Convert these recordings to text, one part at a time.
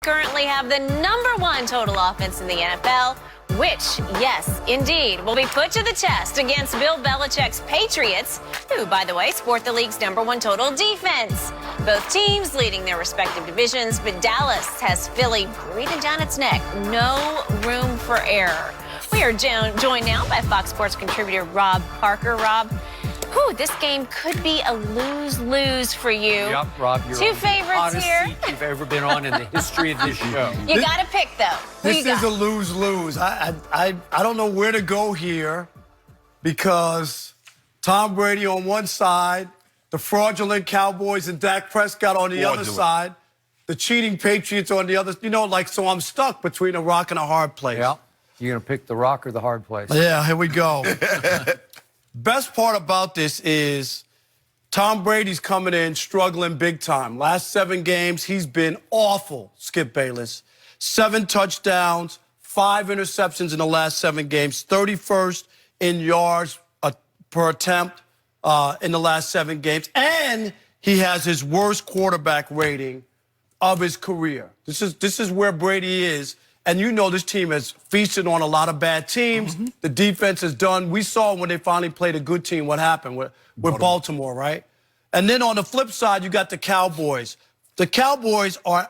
Currently have the #1 total offense in the NFL, which, yes, indeed, will be put to the test against Bill Belichick's Patriots, who, by the way, sport the league's #1 total defense. Both teams leading their respective divisions, but Dallas has Philly breathing down its neck. No room for error. We are joined now by Fox Sports contributor Rob Parker. Rob, this game could be a lose-lose for you. Yep, Rob, you're Two favorites here. seat you've ever been on in the history of this show. You got to pick, though. This is a lose-lose. I don't know where to go here because Tom Brady on one side, the fraudulent Cowboys and Dak Prescott on the other side, the cheating Patriots on the other. So I'm stuck between a rock and a hard place. Yeah. You're going to pick the rock or the hard place? Yeah, here we go. Best part about this is Tom Brady's coming in struggling big time. Last 7 games, he's been awful, Skip Bayless. 7 touchdowns, 5 interceptions in the last 7 games, 31st in yards per attempt in the last 7 games. And he has his worst quarterback rating of his career. This is where Brady is. And this team has feasted on a lot of bad teams. The defense has done. We saw when they finally played a good team what happened with Baltimore, right? And then on the flip side, you got the Cowboys. The Cowboys are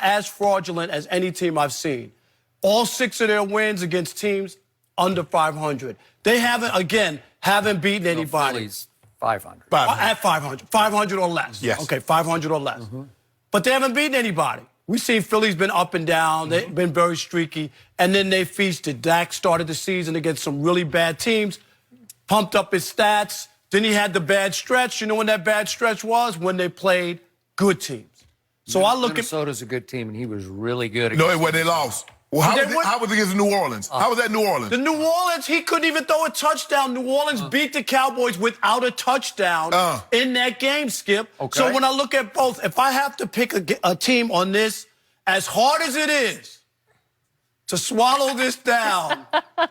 as fraudulent as any team I've seen. All 6 of their wins against teams under 500. They haven't beaten anybody. Philly's 500. At 500. 500 or less. Yes. Okay, 500 or less. But they haven't beaten anybody. We've seen Philly's been up and down. They've been very streaky. And then they feasted. Dak started the season against some really bad teams, pumped up his stats. Then he had the bad stretch. You know when that bad stretch was? When they played good teams. So I look Minnesota's a good team, and he was really good. No, when they lost. Well, how was it against New Orleans? How was that New Orleans? The New Orleans, he couldn't even throw a touchdown. New Orleans beat the Cowboys without a touchdown in that game, Skip. Okay. So when I look at both, if I have to pick a team on this, as hard as it is to swallow this down, a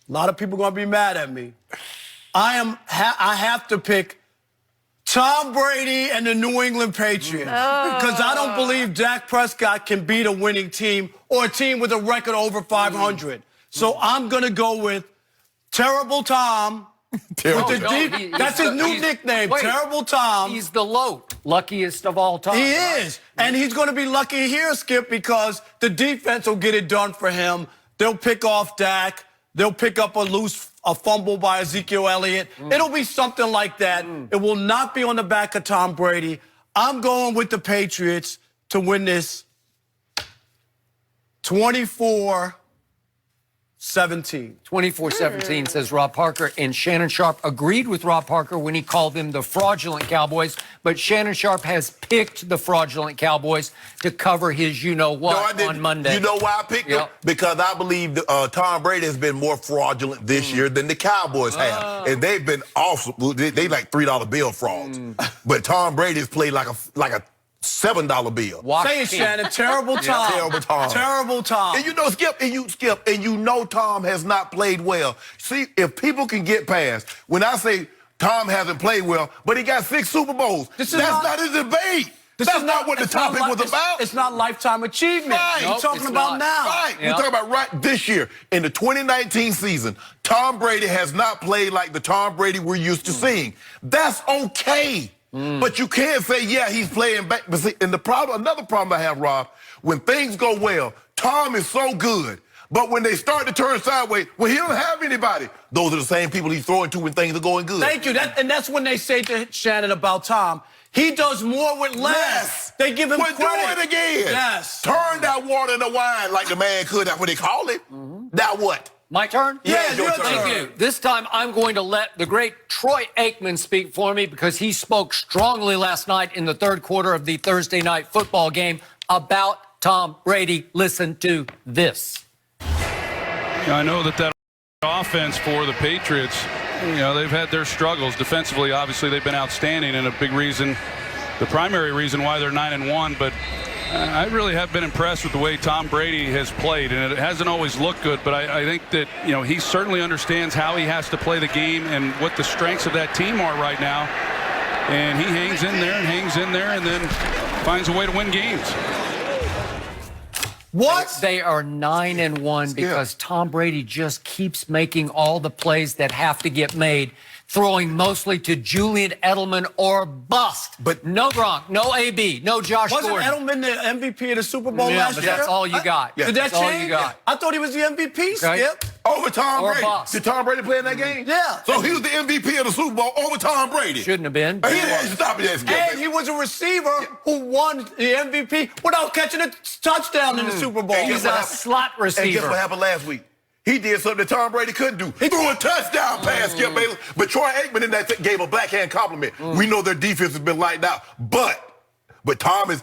lot of people are going to be mad at me. I have to pick Tom Brady and the New England Patriots because I don't believe Dak Prescott can beat a winning team or a team with a record over 500. So I'm going to go with Terrible Tom. That's his new nickname, Terrible Tom. He's the luckiest of all time. He is. And he's going to be lucky here, Skip, because the defense will get it done for him. They'll pick off Dak. They'll pick up a fumble by Ezekiel Elliott. It'll be something like that. It will not be on the back of Tom Brady. I'm going with the Patriots to win this 24-17. 24-17, says Rob Parker. And Shannon Sharp agreed with Rob Parker when he called them the fraudulent Cowboys. But Shannon Sharp has picked the fraudulent Cowboys to cover his you-know-what on Monday. You know why I picked them? Because I believe Tom Brady has been more fraudulent this year than the Cowboys have. And they've been awesome. They like $3 bill frauds. But Tom Brady has played like a $7 bill. Say it, Shannon. Terrible Tom. Terrible Tom. Terrible Tom. And Skip, Tom has not played well. See, if people can get past, when I say Tom hasn't played well, but he got 6 Super Bowls, that's not his debate. That's not what the topic was about. It's not lifetime achievement. Right. We're talking about now. Right. We're talking about right this year. In the 2019 season, Tom Brady has not played like the Tom Brady we're used to seeing. That's okay. But you can't say, yeah, he's playing back. But see, and another problem I have, Rob, when things go well, Tom is so good. But when they start to turn sideways, well, he don't have anybody. Those are the same people he's throwing to when things are going good. Thank you. And that's when they say to Shannon about Tom, he does more with less. Yes. They give him credit. Do it again. Yes. Turn that water into wine like the man could. That's what they call it. Now what? My turn? Yeah, your turn. Thank you. This time, I'm going to let the great Troy Aikman speak for me because he spoke strongly last night in the 3rd quarter of the Thursday night football game about Tom Brady. Listen to this. I know that offense for the Patriots, they've had their struggles. Defensively, obviously, they've been outstanding, and a big reason, the primary reason why they're 9-1, but I really have been impressed with the way Tom Brady has played, and it hasn't always looked good, but I think that, he certainly understands how he has to play the game and what the strengths of that team are right now. And he hangs in there, and then finds a way to win games. What? They are 9-1 because Tom Brady just keeps making all the plays that have to get made, throwing mostly to Julian Edelman or bust. But no Gronk, no AB, no Josh Wasn't Gordon. Edelman the MVP of the Super Bowl Yeah, last but year? that's all you got. Did that That's all change? you got. I thought he was the MVP, Skip. over Tom Or Brady. bust. Did Tom Brady play in that game? Yeah. So he was the MVP of the Super Bowl over Tom Brady. Shouldn't have been. He didn't stop it. And he was a receiver who won the MVP without catching a touchdown in the Super Bowl. He's a slot And guess receiver. what happened last week? He did something that Tom Brady couldn't do. He threw a touchdown pass, Skip Bayless. But Troy Aikman in that gave a backhand compliment. We know their defense has been lighted out. But Tom is,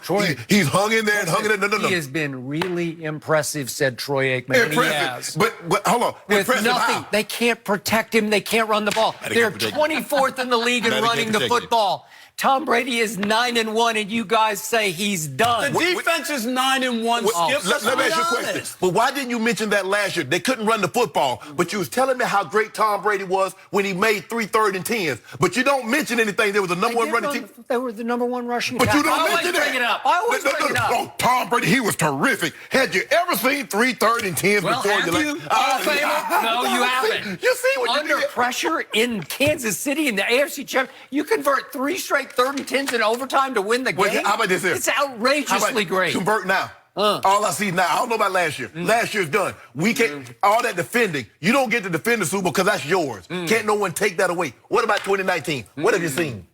he's hung in there and hung in there. He has been really impressive, said Troy Aikman. And he has. But hold on. With Impressive nothing. how? They can't protect him. They can't run the ball. They're 24th in the league in running the football. Tom Brady is 9-1, and you guys say he's done. The defense is 9-1. Skip. Let me ask you a question. But why didn't you mention that last year? They couldn't run the football, but you was telling me how great Tom Brady was when he made 3 3rd and 10s. But you don't mention anything. There was the number one running team. They were the number one rushing But attack. you don't I always mention that. bring it up. I always bring it up. Oh, Tom Brady, he was terrific. Had you ever seen 3 3rd and 10s Well, before have you? Hall of Famer? No, you haven't. You see what you Under did? pressure in Kansas City in the AFC Championship, you convert 3 straight 3rd and 10s in overtime to win the game. Well, how about this here? It's outrageously great. Convert now. All I see now, I don't know about last year. Last year's done. We can't, all that defending, you don't get to defend the Super Bowl because that's yours. Can't no one take that away. What about 2019? What have you seen?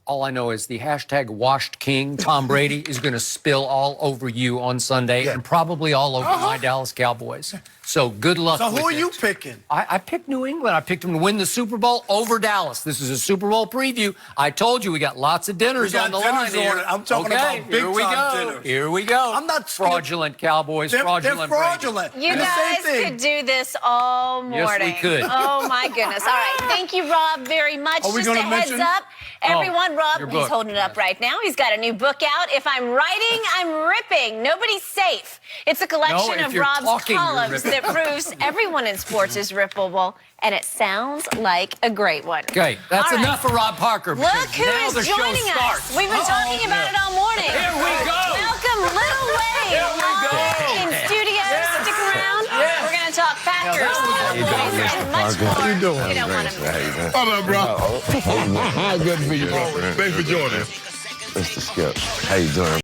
All I know is the hashtag washed king, Tom Brady, is going to spill all over you on Sunday and probably all over my Dallas Cowboys. So good luck So with who are it. you picking? I picked New England. I picked them to win the Super Bowl over Dallas. This is a Super Bowl preview. I told you we got lots of dinners We got on the line dinners here. on it. I'm talking Okay, about big here we time go. dinners. Here we go. I'm not fraudulent Cowboys. They're fraudulent. fraudulent. You And the same guys thing. could do this all morning. Yes, we could. Oh, my goodness. All right. Thank you, Rob, very much. Are we Just a gonna heads mention- up. Everyone, Rob, your he's book. holding it up right now. He's got a new book out. If I'm writing, I'm ripping. Nobody's safe. It's a collection if of you're Rob's talking, you're columns that proves everyone in sports is rippable, and it sounds like a great one. Okay, that's All right. enough for Rob Parker. Look because who now is the show joining starts. us. We've been talking about it all morning. Here we go. Welcome, Little Wayne. Here we go. In studio. Stick around. Yes. We're going to talk Packers, Cowboys, and much more. How you doing? You don't want to miss. Hold up, bro. Good to be you, bro. Thanks for joining us. Mr. Skip. How you doing?